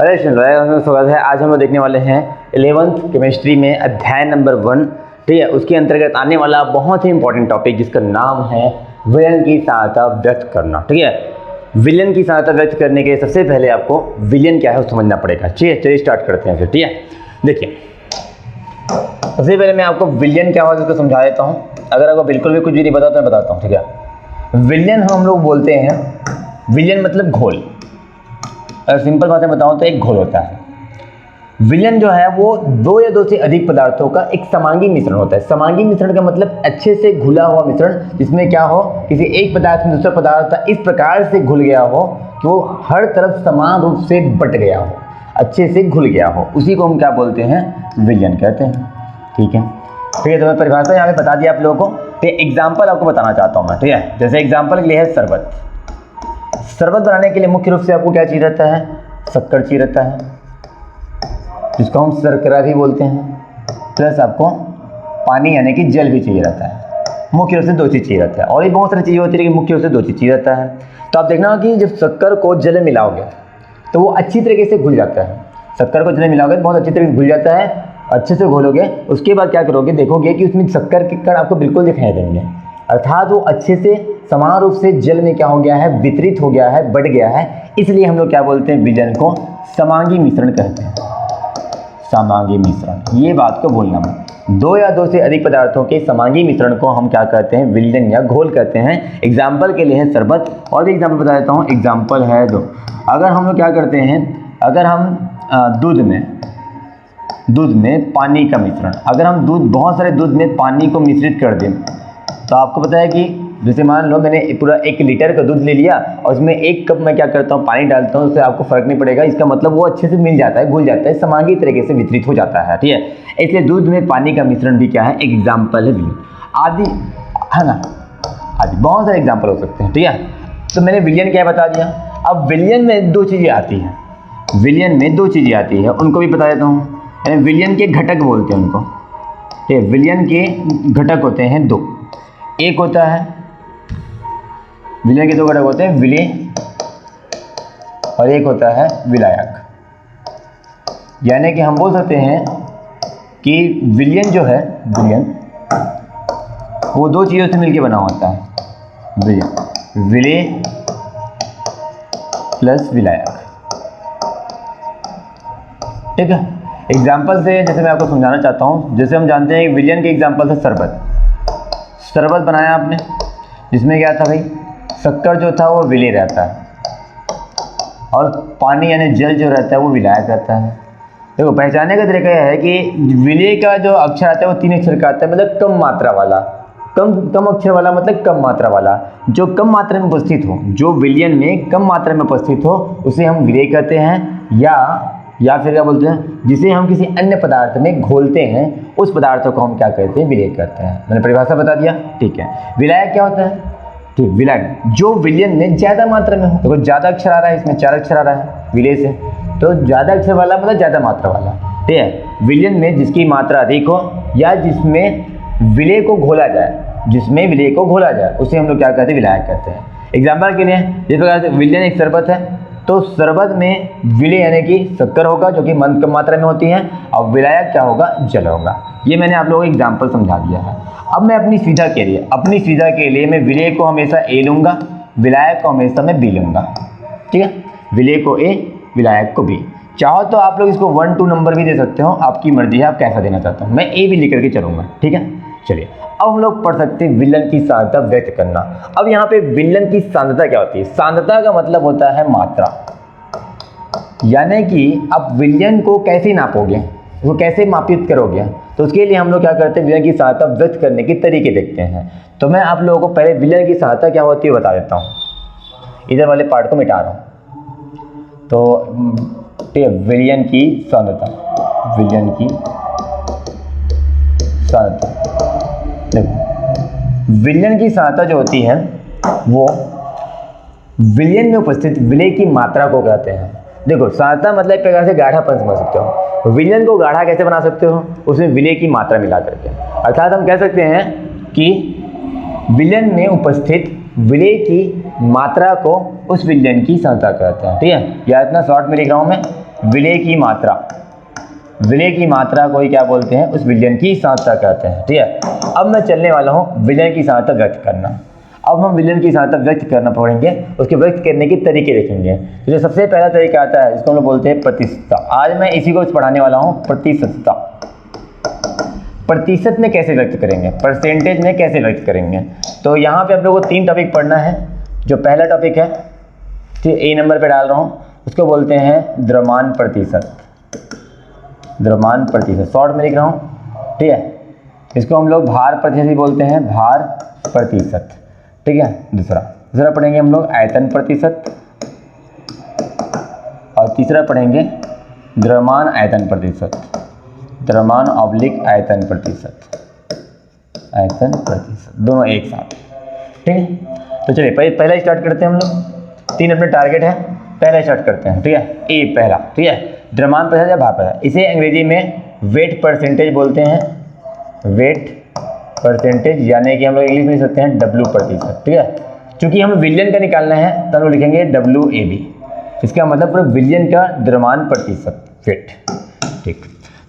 अरे स्वागत है। आज हम लोग देखने वाले हैं 11th केमिस्ट्री में अध्याय नंबर 1, ठीक है। उसके अंतर्गत आने वाला बहुत ही इंपॉर्टेंट टॉपिक जिसका नाम है विलयन की सहायता व्यक्त करना, ठीक है। विलयन की सहायता व्यक्त करने के सबसे पहले आपको विलयन क्या है वो समझना पड़ेगा, ठीक है। चलिए स्टार्ट करते हैं फिर, ठीक है। देखिए, सबसे पहले मैं आपको विलयन क्या होगा उसको समझा देता हूँ। अगर आपको बिल्कुल भी कुछ भी नहीं पता तो मैं बताता हूँ, ठीक है। विलयन हम लोग बोलते हैं, विलयन मतलब घोल। अगर सिंपल बातें बताऊं तो एक घोल होता है। विलयन जो है वो दो या दो से अधिक पदार्थों का एक समांगी मिश्रण होता है। समांगी मिश्रण का मतलब अच्छे से घुला हुआ मिश्रण, जिसमें क्या हो, किसी एक पदार्थ में दूसरा पदार्थ इस प्रकार से घुल गया हो कि वो हर तरफ समान रूप से बट गया हो, अच्छे से घुल गया हो, उसी को हम क्या बोलते हैं, विलयन कहते हैं, ठीक है। ठीक है, तो मैं परिभाषा यहाँ पे बता दिया आप लोगों को। तो एग्जाम्पल आपको बताना चाहता हूँ मैं, ठीक है। जैसे एग्जाम्पल के लिए है शरबत। शरबत बनाने के लिए मुख्य रूप से आपको क्या चाहिए रहता है, शक्कर चाहिए रहता है, जिसको हम शर्करा भी बोलते हैं, प्लस आपको पानी यानी कि जल भी चाहिए रहता है। मुख्य रूप से दो चीज़ चाहिए रहता है, और भी बहुत सारी चीज़ें होती है लेकिन मुख्य रूप से दो चीज़ चाहिए रहता है। तो आप देखना कि जब शक्कर को जल में मिलाओगे तो वो अच्छी तरीके से घुल जाता है। शक्कर को जल में मिलाओगे तो बहुत अच्छी तरीके से घुल जाता है, अच्छे से घोलोगे। उसके बाद क्या करोगे, देखोगे कि उसमें शक्कर के कण आपको बिल्कुल दिखाई देंगे, अर्थात वो अच्छे से समान रूप से जल में क्या हो गया है, वितरित हो गया है, बढ़ गया है। इसलिए हम लोग क्या बोलते हैं, विलयन को समांगी मिश्रण कहते हैं। समांगी मिश्रण, ये बात को भूलना मत। दो या दो से अधिक पदार्थों के समांगी मिश्रण को हम क्या कहते हैं, विलयन या घोल कहते हैं। एग्जाम्पल के लिए है शरबत, और भी एग्जाम्पल बता देता हूँ। एग्जाम्पल है दो, अगर हम लोग क्या करते हैं, अगर हम दूध में पानी का मिश्रण, अगर हम बहुत सारे दूध में पानी को मिश्रित कर दें तो आपको पता है कि जैसे मान लो मैंने पूरा 1 लीटर का दूध ले लिया और उसमें 1 कप मैं क्या करता हूँ, पानी डालता हूँ, उससे आपको फर्क नहीं पड़ेगा। इसका मतलब वो अच्छे से मिल जाता है, घुल जाता है, समांगी तरीके से वितरित हो जाता है, ठीक है। इसलिए दूध में पानी का मिश्रण भी क्या है, एक एग्जाम्पल है विलयन। आदि है ना, आदि बहुत सारे एग्जाम्पल हो सकते हैं, ठीक है। तो मैंने विलयन क्या बता दिया। अब विलयन में दो चीज़ें आती हैं, विलयन में दो चीज़ें आती है, उनको भी बता देता हूँ। यानी विलयन के घटक बोलते हैं उनको, ठीक है। विलयन के घटक होते हैं दो। एक होता है, विलयन के दो घटक होते हैं, विलेय और एक होता है विलायक। यानी कि हम बोल सकते हैं कि विलयन जो है, विलयन वो दो चीज़ों से मिलकर बना होता है, विलयन, विलेय प्लस विलायक, ठीक है। एग्जाम्पल से जैसे मैं आपको समझाना चाहता हूँ, जैसे हम जानते हैं कि विलयन के एग्जाम्पल से शरबत। शरबत बनाया आपने, जिसमें क्या था भाई, शक्कर जो था वो विलेय रहता है और पानी यानी जल जो रहता है वो विलायक रहता है। देखो, पहचानने का तरीका यह है कि विलेय का जो अक्षर आता है वो 3 अक्षर का आता है, मतलब कम मात्रा वाला। कम अक्षर वाला मतलब कम मात्रा वाला, जो कम मात्रा में उपस्थित हो, जो विलयन में कम मात्रा में उपस्थित हो उसे हम विलेय कहते हैं। या फिर क्या बोलते हैं, जिसे हम किसी अन्य पदार्थ में घोलते हैं उस पदार्थों को हम क्या कहते हैं, विलेय कहते हैं। मैंने परिभाषा बता दिया, ठीक है। विलायक क्या होता है, ठीक, विलायक जो विलयन में ज़्यादा मात्रा में हो। देखो, ज़्यादा अक्षर आ रहा है, इसमें 4 अक्षर आ रहा है विलेय से, तो ज़्यादा अक्षर वाला मतलब ज़्यादा मात्रा वाला, ठीक है। विलयन में जिसकी मात्रा अधिक हो या जिसमें विलेय को घोला जाए, उसे हम लोग क्या कहते हैं, विलायक कहते हैं। एग्जाम्पल के लिए जिस प्रकार से विलयन एक शरबत है, तो शरबत में विलेय यानी कि शक्कर होगा जो कि मंद कम मात्रा में होती है, और विलायक क्या होगा, जल होगा। ये मैंने आप लोगों को एग्जाम्पल समझा दिया है। अब मैं अपनी सुविधा के लिए मैं विलेय को हमेशा ए लूँगा, विलायक को हमेशा मैं बी लूँगा, ठीक है। विलेय को ए, विलायक को बी। चाहो तो आप लोग इसको 1 2 नंबर भी दे सकते हो, आपकी मर्जी है आप कैसा देना चाहते हो। मैं ए भी लेकर के चलूँगा, ठीक है। चलिए, अब हम लोग पढ़ सकते हैं विलयन की सांद्रता व्यक्त करना। अब यहाँ पे विलयन की सांद्रता क्या होती है, सांद्रता का मतलब होता है मात्रा। यानी कि आप विलयन को कैसे नापोगे, वो कैसे मापित करोगे, तो उसके लिए हम लोग क्या करते हैं, विलयन की सांद्रता व्यक्त करने के तरीके देखते हैं। तो मैं आप लोगों को पहले विलयन की सांद्रता क्या होती है बता देता हूँ। इधर वाले पार्ट को मिटा रहा हूँ। तो ठीक है, विलयन की सांद्रता, विलयन की सांद्रता, देखो, विलयन की सांद्रता जो होती है वो विलयन में उपस्थित विलेय की मात्रा को कहते हैं। देखो, सांद्रता मतलब एक प्रकार से गाढ़ापन समझ सकते हो। विलयन को गाढ़ा कैसे बना सकते हो, उसमें विलेय की मात्रा मिला करके। अर्थात हम कह सकते हैं कि विलयन में उपस्थित विलेय की मात्रा को उस विलयन की सांद्रता कहते हैं, ठीक है। या इतना शॉर्ट में लिख रहा हूँ मैं, विलय की मात्रा, विलय की मात्रा को ही क्या बोलते हैं, उस विलयन की सांद्रता कहते हैं। ठीक है, अब मैं चलने वाला हूँ विलयन की सांद्रता व्यक्त करना। अब हम विलयन की सांद्रता व्यक्त करना पड़ेंगे, उसके व्यक्त करने के तरीके देखेंगे। तो जो सबसे पहला तरीका आता है इसको हम लोग बोलते हैं प्रतिशतता। आज मैं इसी को पढ़ाने वाला हूँ, प्रतिशतता। प्रतिशत में कैसे व्यक्त करेंगे, परसेंटेज में कैसे व्यक्त करेंगे। तो यहाँ पे आप लोगों को 3 टॉपिक पढ़ना है। जो पहला टॉपिक है, ठीक, ए नंबर पे डाल रहा हूँ, उसको बोलते हैं द्रव्यमान प्रतिशत। द्रव्यमान प्रतिशत शॉर्ट में लिख रहा हूँ, ठीक है। इसको हम लोग भार प्रतिशत भी बोलते हैं, भार प्रतिशत। ठीक है, दूसरा पढ़ेंगे हम लोग आयतन प्रतिशत, और तीसरा पढ़ेंगे द्रव्यमान आयतन प्रतिशत, द्रव्यमान ऑब्लिक आयतन प्रतिशत, आयतन प्रतिशत, दोनों एक साथ। ठीक है, तो चलिए पहला स्टार्ट करते हैं हम लोग। 3 अपने टारगेट है, पहला स्टार्ट करते हैं। ठीक है, ए पहला, ठीक है, द्रव्यमान प्रतिशत या भार प्रतिशत। इसे अंग्रेजी में वेट परसेंटेज बोलते हैं, वेट परसेंटेज, यानी कि हम लोग इंग्लिश में लिख सकते हैं डब्ल्यू प्रतिशत। ठीक है, चूंकि हम विलयन का निकालना है तो हम लोग लिखेंगे WAB, इसका मतलब पूरा विलयन का द्रव्यमान प्रतिशत, वेट। ठीक,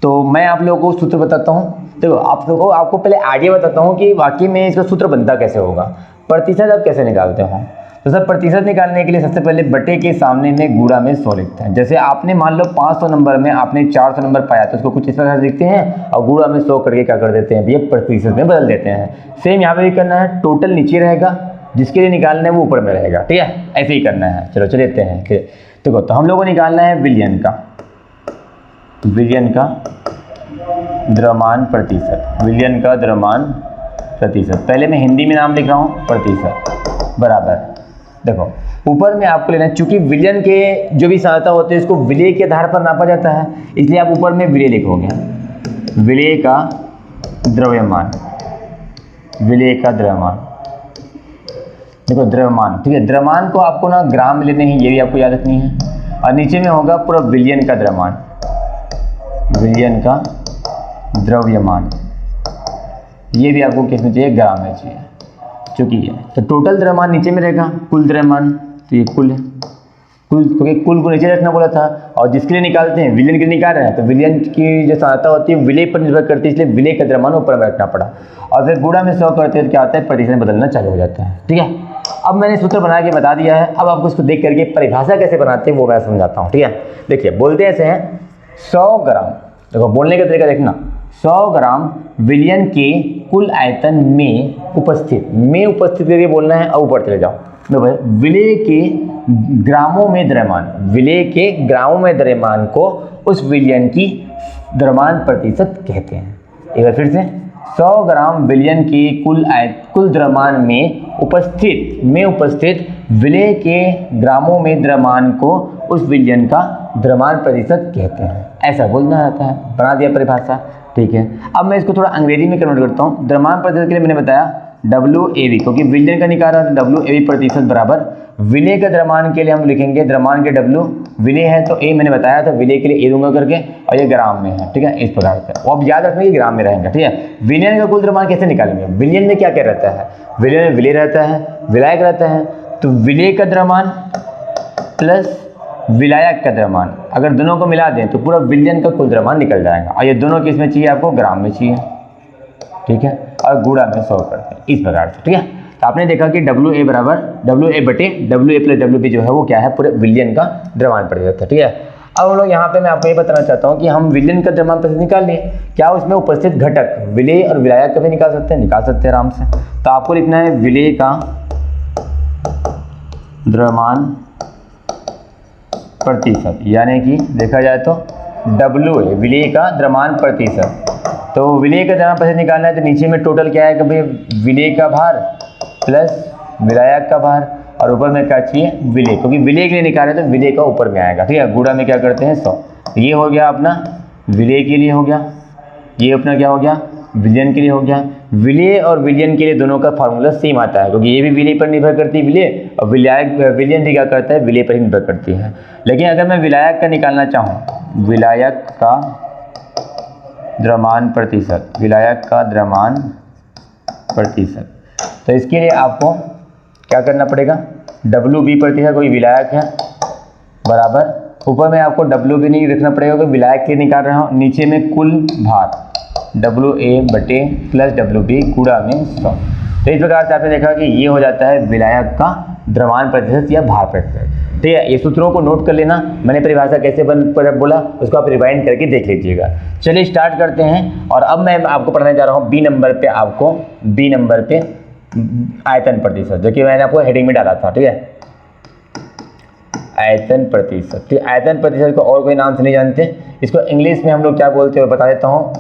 तो मैं आप लोगों को सूत्र बताता हूँ। देखो आप लोगों को, आपको पहले आइडिया बताता हूँ कि वाकई में इसका सूत्र बनता कैसे होगा। प्रतिशत आप कैसे निकालते हो, तो सर प्रतिशत निकालने के लिए सबसे पहले बटे के सामने में गुणा में 100 लिखते हैं। जैसे आपने मान लो 500 नंबर में आपने 400 नंबर पाया, तो उसको कुछ इस तरह से लिखते हैं और गुणा में 100 करके क्या कर देते हैं भैया, प्रतिशत में बदल देते हैं। सेम यहाँ पे भी करना है, टोटल नीचे रहेगा, जिसके लिए निकालना है वो ऊपर में रहेगा। ठीक है, ऐसे ही करना है। चलो चलते हैं। देखो तो हम लोग को निकालना है विलयन का, विलयन का द्रव्यमान प्रतिशत, विलयन का द्रव्यमान प्रतिशत। पहले मैं हिंदी में नाम लिख रहा हूँ, प्रतिशत बराबर, देखो ऊपर में आपको लेना है, चूंकि विलयन के जो भी सांद्रता होते हैं इसको विलय के आधार पर नापा जाता है, इसलिए आप ऊपर में विलय लिखोगे, विलय का द्रव्यमान, विलय का द्रव्यमान। देखो द्रव्यमान, ठीक है, द्रव्यमान को आपको ना ग्राम में लेने हैं, ये भी आपको याद रखनी है। और नीचे में होगा पूरा विलयन का द्रव्यमान, विलयन का द्रव्यमान, ये भी आपको किस में चाहिए, ग्राम में चाहिए, चूंकि ये तो टोटल द्रव्यमान नीचे में रहेगा, कुल द्रव्यमान, तो ये कुल है, कुल, क्योंकि कुल को नीचे रखना बोला था। और जिसके लिए निकालते हैं, विलयन के लिए निकाल रहे हैं, तो विलयन की जो सांद्रता होती है विलय पर निर्भर करती है, इसलिए विलय का द्रव्यमान ऊपर में रखना पड़ा। और फिर गुणा में 100 करते हैं तो क्या होता है, प्रतिशत में बदलना चालू हो जाता है। ठीक है, अब मैंने सूत्र बना के बता दिया है, अब आपको इसको देख करके परिभाषा कैसे बनाते हैं वो मैं समझाता हूँ। ठीक है, देखिए बोलते ऐसे हैं, 100 ग्राम, देखो बोलने का तरीका देखना, 100 ग्राम विलयन के कुल आयतन में उपस्थित, में उपस्थित करके बोलना है, और ऊपर चले जाओ। देखो भाई, विलय के ग्रामों में द्रव्यमान, विलय के ग्रामों में द्रव्यमान को उस विलयन की द्रव्यमान प्रतिशत कहते हैं। एक बार फिर से, 100 ग्राम विलयन के कुल द्रव्यमान में उपस्थित विलय के ग्रामों में द्रव्यमान को उस विलयन का द्रव्यमान प्रतिशत कहते हैं, ऐसा बोलना रहता है। बना दिया परिभाषा। ठीक है, अब मैं इसको थोड़ा अंग्रेजी में कन्वर्ट करता हूँ। द्रव्यमान प्रतिशत के लिए मैंने बताया WAB, क्योंकि विलयन का निकाल रहा है तो WAB प्रतिशत बराबर विलय के द्रव्यमान के लिए हम लिखेंगे, द्रव्यमान के W, विलय है तो A मैंने बताया था, विलय के लिए A दूंगा करके, और ये ग्राम में है। ठीक है, इस प्रकार से वो आप याद रखना कि ग्राम में रहेगा। ठीक है, विलयन का कुल द्रव्यमान कैसे निकालेंगे, विलयन में क्या क्या रहता है, विलयन में विलय रहता है, विलायक रहता है, तो विलय का द्रव्यमान प्लस विलायक का द्रव्यमान, अगर दोनों को मिला दें तो पूरा विलयन का कुल द्रव्यमान निकल जाएगा। और ये दोनों किस में चाहिए, आपको ग्राम में चाहिए। ठीक है, और गुणा में 100 करते हैं, इस प्रकार से। ठीक है, तो आपने देखा कि WA बराबर WA बटे WA प्लस WB जो है वो क्या है, पूरे विलयन का द्रव्यमान प्रतिशत है। ठीक है, अब हम लोग यहाँ पे मैं आपको ये बताना चाहता हूँ कि हम विलयन का द्रव्यमान प्रतिशत निकाल लिए, क्या उसमें उपस्थित घटक विलय और विलायक का भी निकाल सकते हैं, निकाल सकते हैं आराम से। तो आपको लिखना है विलय का द्रव्यमान प्रतिशत, यानी कि देखा जाए तो WA, विलय का द्रव्यमान प्रतिशत। तो विलय का द्रव्यमान प्रतिशत निकालना है तो नीचे में टोटल क्या है कि भाई विलय का भार प्लस विलायक का भार, और ऊपर में क्या चाहिए, विलय, क्योंकि विलय के लिए निकाले तो विलय का ऊपर में आएगा। ठीक है, गुणा में क्या करते हैं 100। ये हो गया अपना विलय के लिए हो गया, ये अपना क्या हो गया, विलयन के लिए हो गया। विलय और विलयन के लिए दोनों का फार्मूला सेम आता है, क्योंकि ये भी विलय पर निर्भर करती है विलय, और विलयन भी क्या करता है, विलय पर ही निर्भर करती है। लेकिन अगर मैं विलायक का निकालना चाहूँ, विलायक का द्रव्यमान प्रतिशत, विलायक का द्रव्यमान प्रतिशत, तो इसके लिए आपको क्या करना पड़ेगा, WB प्रतिशत कोई विलायक है बराबर ऊपर में आपको W भी नहीं रखना पड़ेगा क्योंकि विलायक के निकाल रहा हूँ। नीचे में कुल भार WA/+WB गुणा में 100। तो इस प्रकार से आपने देखा कि ये हो जाता है विलायक का द्रव्यमान प्रतिशत या भार प्रतिशत। ठीक है, ये सूत्रों को नोट कर लेना। मैंने परिभाषा कैसे बोला उसको आप रिवाइंड करके देख लीजिएगा। चलिए स्टार्ट करते हैं। और अब मैं आपको पढ़ाने जा रहा हूँ बी नंबर पे आयतन प्रतिशत, जो कि मैंने आपको हेडिंग में डाला था। ठीक है, आयतन प्रतिशत। ठीक, आयतन प्रतिशत को और कोई नाम से नहीं जानते, इसको इंग्लिश में हम लोग क्या बोलते हैं बता देता हूँ,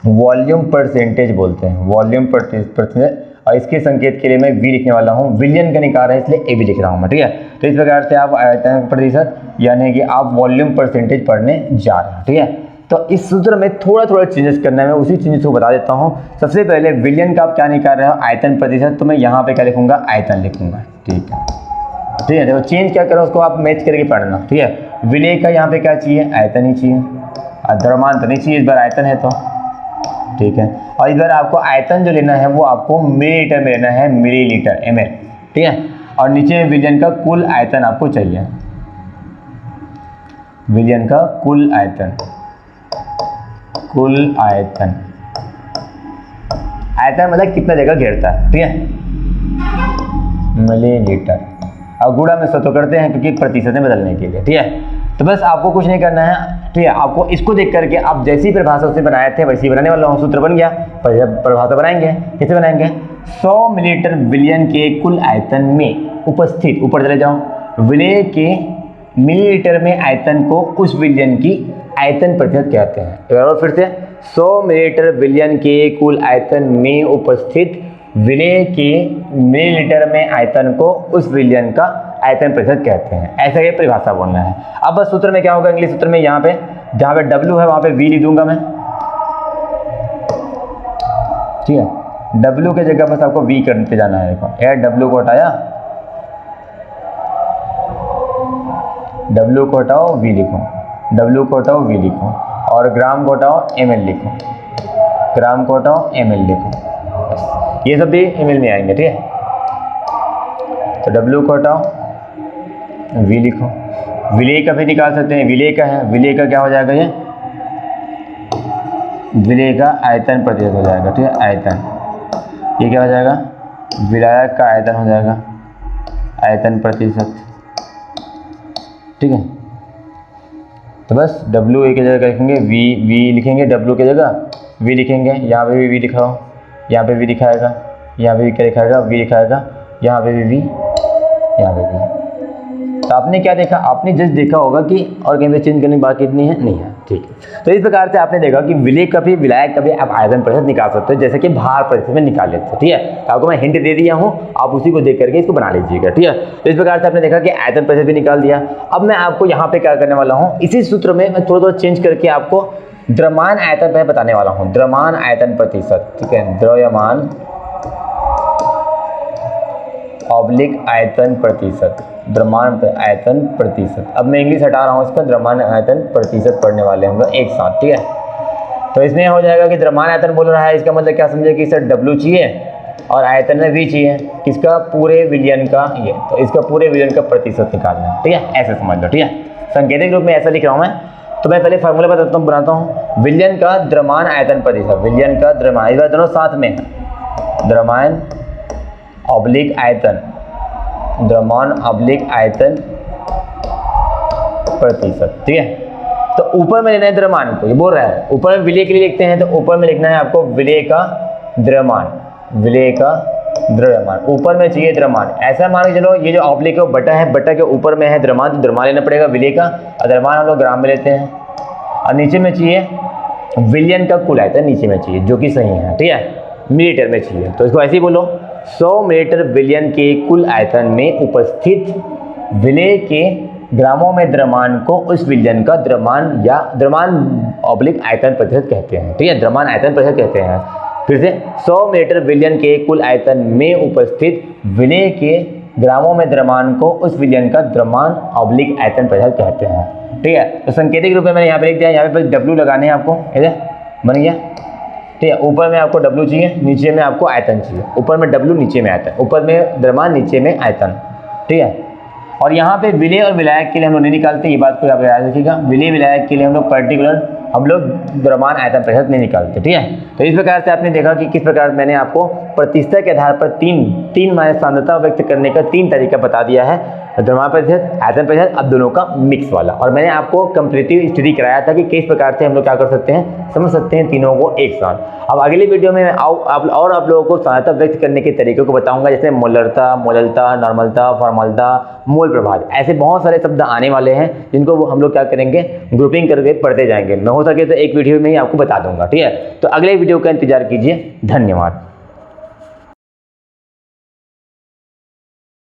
वॉल्यूम परसेंटेज बोलते हैं, वॉल्यूम परसेंटेज। और इसके संकेत के लिए मैं वी लिखने वाला हूँ, विलियन का निकाल है इसलिए ए भी लिख रहा हूँ मैं। ठीक है, तो इस प्रकार से आप आयतन प्रतिशत यानी कि आप वॉल्यूम परसेंटेज पढ़ने जा रहे हैं। ठीक है, तो इस सूत्र में थोड़ा चेंजेस करना है, मैं उसी चेंजेस को बता देता हूँ। सबसे पहले विलियन का आप क्या निकाल रहे हो, आयतन प्रतिशत, तो मैं यहाँ पे क्या लिखूंगा, आयतन लिखूंगा। ठीक है, देखो चेंज क्या करो उसको आप मैच करके पढ़ना। ठीक है, विलय का यहाँ पे क्या चाहिए, आयतन ही चाहिए, द्रव्यमान तो नहीं चाहिए, इस बार आयतन है तो ठीक है। और इस बार आपको आयतन जो लेना है वो आपको मिलीलीटर में लेना है, मिलीलीटर ml। ठीक है, और नीचे में विलयन का कुल आयतन आपको चाहिए, विलयन का कुल आयतन, आयतन मतलब कितना जगह घेरता है। ठीक है, मिलीलीटर। और गुणा में 100 तो करते हैं क्योंकि प्रतिशत में बदलने के लिए। ठीक है, तो बस आपको कुछ नहीं करना है। ठीक है, आपको इसको देख करके आप जैसी परिभाषा से बनाए थे वैसे ही बनाने वाला हूँ। सूत्र बन गया, परिभाषा बनाएंगे, कैसे बनाएंगे, 100 मिलीलीटर विलयन के कुल आयतन में उपस्थित, ऊपर चले जाओ, विलय के मिलीलीटर में आयतन को उस विलयन की आयतन प्रतिशत कहते हैं। एक बार फिर से, 100 मिलीलीटर विलयन के कुल आयतन में उपस्थित विलय के मिलीलीटर में आयतन को उस विलयन का आयतन प्रतिशत कहते हैं। ऐसा ये परिभाषा बोलना है। अब बस सूत्र में क्या होगा, इंग्लिश सूत्र में यहाँ पे जहाँ पे W है वहाँ पे V लिख दूंगा मैं। ठीक है, W के जगह बस आपको V करते जाना है। देखो यार, W को हटाया, W को हटाओ V लिखो, W को हटाओ V लिखो, और ग्राम को हटाओ ml लिखो, ग्राम को हटाओ ml लिखो, ये सब भी ml में आएंगे। ठीक है, तो W को हटाओ V लिखो, विलय का भी निकाल सकते हैं, विलय का है, विलय का क्या हो जाएगा, ये विलय का आयतन प्रतिशत हो जाएगा। ठीक है, आयतन, ये क्या हो जाएगा, विलायक का आयतन हो जाएगा, आयतन प्रतिशत। ठीक है, तो बस W एक जगह लिखेंगे, V लिखेंगे, W की जगह V लिखेंगे, यहाँ पे भी V लिखाओ, यहाँ पे भी दिखाएगा, यहाँ पे भी क्या लिखाएगा, V लिखाएगा, यहाँ पे भी V, यहाँ पे भी। तो आपने क्या देखा, आपने जस्ट देखा होगा कि और कहीं पे चेंज करने की बात कितनी है, नहीं है। ठीक है, तो इस प्रकार से आपने देखा कि विलय का भी विलायक का भी आप आयतन प्रतिशत निकाल सकते हो, जैसे कि भार प्रतिशत में निकाल लेते हो। ठीक है, तो आपको मैं हिंट दे दिया हूँ, आप उसी को देख करके इसको बना लीजिएगा। ठीक है, तो इस प्रकार से आपने देखा कि आयतन प्रतिशत भी निकाल दिया। अब मैं आपको यहाँ पे क्या करने वाला हूँ, इसी सूत्र में मैं थोड़ा चेंज करके आपको द्रव्यमान आयतन पर बताने वाला हूँ, द्रव्यमान आयतन प्रतिशत। ठीक है, द्रव्यमान ऑब्लिक आयतन प्रतिशत, द्रव्यमान आयतन प्रतिशत। अब मैं इंग्लिश हटा रहा हूँ इसका, द्रव्यमान आयतन प्रतिशत पढ़ने वाले हम लोग एक साथ। ठीक है, तो इसमें हो जाएगा कि द्रव्यमान आयतन बोल रहा है, इसका मतलब क्या समझे कि सर W चाहिए और आयतन में V चाहिए, किसका, पूरे विलयन का, ये तो इसका पूरे विलयन का प्रतिशत निकालना है। ठीक है, ऐसे समझ लो। ठीक है, संकेतिक रूप में ऐसा लिख रहा हूँ मैं। तो मैं पहले फार्मूला बताता हूँ, बनाता हूँ, विलयन का द्रव्यमान आयतन प्रतिशत, विलयन का द्रव्यमान, इस बार दोनों साथ में, द्रव्यमान ऑब्लिक आयतन, द्रव्यमान ऑब्लिक आयतन प्रतिशत। ठीक है, तो ऊपर में लेना है द्रव्यमान को, ये बोल रहा है ऊपर में विलय के लिए लिखते हैं, तो ऊपर में लिखना है आपको विलय का द्रव्यमान, विलय का द्रव्यमान, ऊपर में चाहिए द्रव्यमान। ऐसा मान के चलो, ये जो ऑब्लिक है बटा है, बटा के ऊपर में है द्रव्यमान, तो द्रव्यमान लेना पड़ेगा विलय का, और द्रव्यमान हम लोग ग्राम में लेते हैं, और नीचे में चाहिए विलयन का कुल आयतन, नीचे में चाहिए, जो कि सही है। ठीक है, मिलीलीटर में चाहिए, तो इसको ऐसे ही बोलो, 100 मिलीलीटर विलयन के कुल आयतन में उपस्थित विलय के ग्रामों में द्रव्यमान को उस विलयन का द्रव्यमान या द्रव्यमान ऑब्लिक आयतन प्रतिशत कहते हैं। ठीक है, द्रव्यमान आयतन प्रतिशत कहते हैं। फिर से, 100 मिलीलीटर विलयन के कुल आयतन में उपस्थित विलय के ग्रामों में द्रव्यमान को उस विलयन का द्रव्यमान ऑब्लिक आयतन प्रतिशत कहते हैं। ठीक है, तो संकेतिक रूप में मैंने यहाँ पे लिख दिया, यहाँ पे W लगाने हैं आपको, बन गया। ठीक है, ऊपर में आपको W चाहिए, नीचे में आपको आयतन चाहिए, ऊपर में W नीचे में आयतन, ऊपर में द्रव्यमान नीचे में आयतन। ठीक है, और यहाँ पे विलय और विलायक के लिए हम लोग नहीं निकालते, ये बात को आप याद रखिएगा। विलय विलायक के लिए हम लोग पर्टिकुलर द्रव्यमान आयतन प्रतिशत नहीं निकालते, ठीक है। तो इस प्रकार से आपने देखा कि किस प्रकार मैंने आपको प्रतिशत के आधार पर तीन माने सांद्रता व्यक्त करने का 3 तरीका बता दिया है, द्रव्यमान प्रतिशत, आयतन प्रतिशत, अब दोनों का मिक्स वाला। और मैंने आपको कंपैरेटिव स्टडी कराया था कि किस प्रकार से हम लोग क्या कर सकते हैं, समझ सकते हैं तीनों को एक साथ। अब अगली वीडियो में मैं आप लोगों को सांद्रता व्यक्त करने के तरीकों को बताऊंगा, जैसे मोलरता, मोललता, नॉर्मलता, फॉर्मलता, मोल प्रभाव, ऐसे बहुत सारे शब्द आने वाले हैं जिनको हम लोग क्या करेंगे, ग्रुपिंग करके पढ़ते जाएंगे। मैं हो सके तो एक वीडियो में ही आपको बता दूंगा, ठीक है। तो अगले वीडियो का इंतजार कीजिए। धन्यवाद।